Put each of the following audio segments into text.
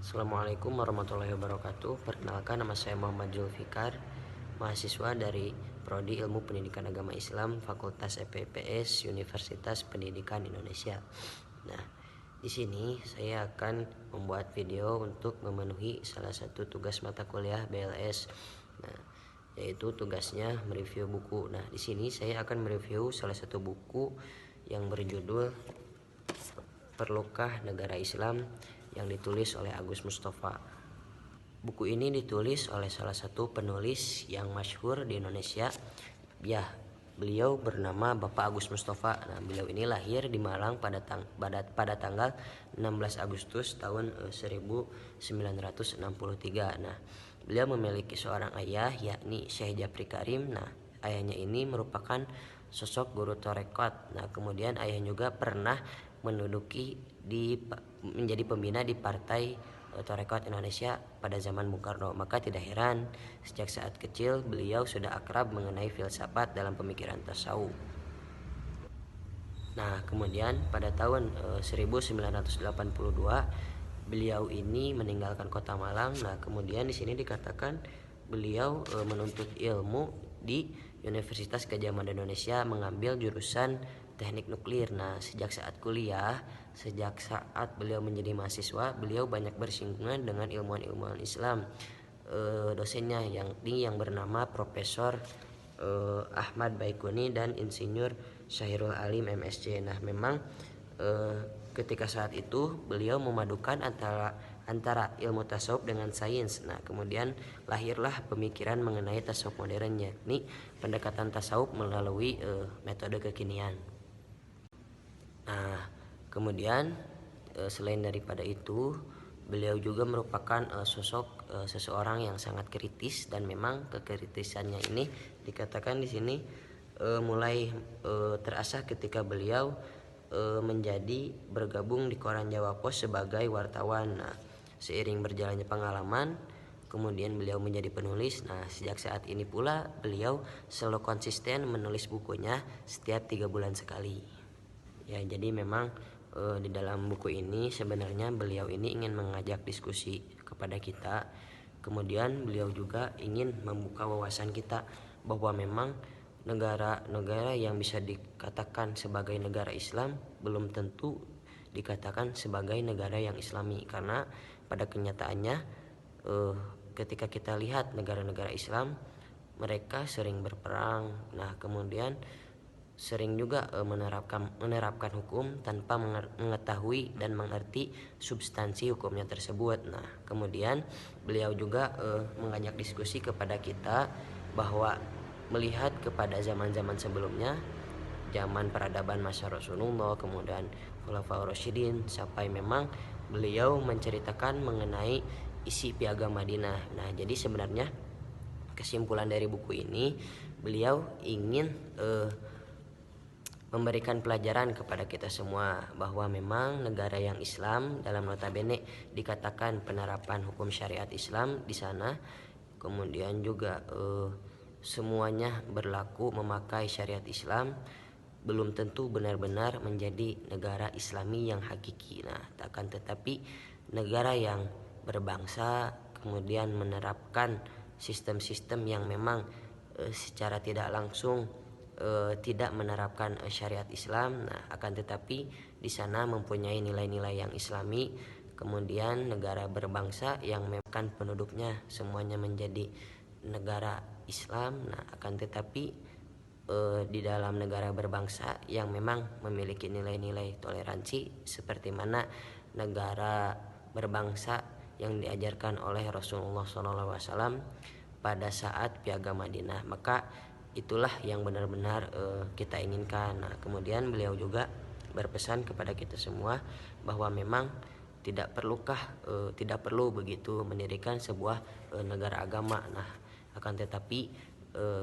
Assalamualaikum warahmatullahi wabarakatuh. Perkenalkan, nama saya Muhammad Zulfikar, mahasiswa dari Prodi Ilmu Pendidikan Agama Islam Fakultas FPPS Universitas Pendidikan Indonesia. Nah, di sini saya akan membuat video untuk memenuhi salah satu tugas mata kuliah BLS. Nah, yaitu tugasnya mereview buku. Nah, di sini saya akan mereview salah satu buku yang berjudul Perlukah Negara Islam, yang ditulis oleh Agus Mustafa. Buku ini ditulis oleh salah satu penulis yang masyhur di Indonesia. Ya, beliau bernama Bapak Agus Mustafa. Nah, beliau ini lahir di Malang pada tanggal 16 Agustus tahun 1963. Nah, beliau memiliki seorang ayah, yakni Syekh Japri Karim. Nah, ayahnya ini merupakan sosok guru tarekat. Nah, kemudian ayah juga pernah menjadi pembina di Partai Tarekat Indonesia pada zaman Bung Karno. Maka tidak heran sejak saat kecil beliau sudah akrab mengenai filsafat dalam pemikiran tasawuf. Nah, kemudian pada tahun 1982 beliau ini meninggalkan kota Malang. Nah, kemudian di sini dikatakan beliau menuntut ilmu di Universitas Gadjah Mada Indonesia, mengambil jurusan teknik nuklir. Nah, sejak saat beliau menjadi mahasiswa, beliau banyak bersinggungan dengan ilmuwan-ilmuwan Islam. Dosennya yang bernama Profesor Ahmad Baikuni dan Insinyur Syahirul Alim MSc. Nah, memang ketika saat itu beliau memadukan antara ilmu tasawuf dengan sains. Nah, kemudian lahirlah pemikiran mengenai tasawuf modern, yakni pendekatan tasawuf melalui metode kekinian. Nah, kemudian selain daripada itu, beliau juga merupakan sosok seseorang yang sangat kritis, dan memang kekritisannya ini dikatakan di sini mulai terasa ketika beliau menjadi bergabung di koran Jawa Pos sebagai wartawan. Nah, seiring berjalannya pengalaman, kemudian beliau menjadi penulis. Nah, sejak saat ini pula beliau selalu konsisten menulis bukunya setiap 3 bulan sekali. Ya, jadi memang di dalam buku ini sebenarnya beliau ini ingin mengajak diskusi kepada kita. Kemudian beliau juga ingin membuka wawasan kita bahwa memang negara-negara yang bisa dikatakan sebagai negara Islam belum tentu dikatakan sebagai negara yang Islami, karena pada kenyataannya ketika kita lihat negara-negara Islam, mereka sering berperang. Nah, kemudian sering juga menerapkan hukum tanpa mengetahui dan mengerti substansi hukumnya tersebut. Nah, kemudian beliau juga mengajak diskusi kepada kita bahwa melihat kepada zaman-zaman sebelumnya, zaman peradaban masa Rasulullah, kemudian Khulafaur Rasyidin, sampai memang beliau menceritakan mengenai isi Piagam Madinah. Nah, jadi sebenarnya kesimpulan dari buku ini, beliau ingin memberikan pelajaran kepada kita semua bahwa memang negara yang Islam, dalam notabene dikatakan penerapan hukum syariat Islam di sana, kemudian juga semuanya berlaku memakai syariat Islam, belum tentu benar-benar menjadi negara Islami yang hakiki. Nah, akan tetapi negara yang berbangsa kemudian menerapkan sistem-sistem yang memang secara tidak langsung tidak menerapkan syariat Islam. Nah, akan tetapi di sana mempunyai nilai-nilai yang Islami. Kemudian negara berbangsa yang memang penduduknya semuanya menjadi negara Islam. Nah, akan tetapi di dalam negara berbangsa yang memang memiliki nilai-nilai toleransi seperti mana negara berbangsa yang diajarkan oleh Rasulullah SAW pada saat Piagam Madinah. Maka itulah yang benar-benar kita inginkan. Nah, kemudian beliau juga berpesan kepada kita semua bahwa memang tidak perlu begitu mendirikan sebuah negara agama. Nah, akan tetapi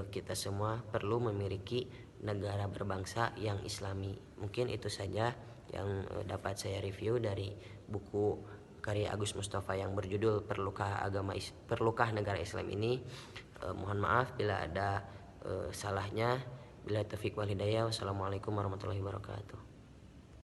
kita semua perlu memiliki negara berbangsa yang Islami. Mungkin itu saja yang dapat saya review dari buku karya Agus Mustafa yang berjudul Perlukah Negara Islam ini. Mohon maaf bila ada salahnya. Bila taufiq wal hidayah. Wassalamualaikum warahmatullahi wabarakatuh.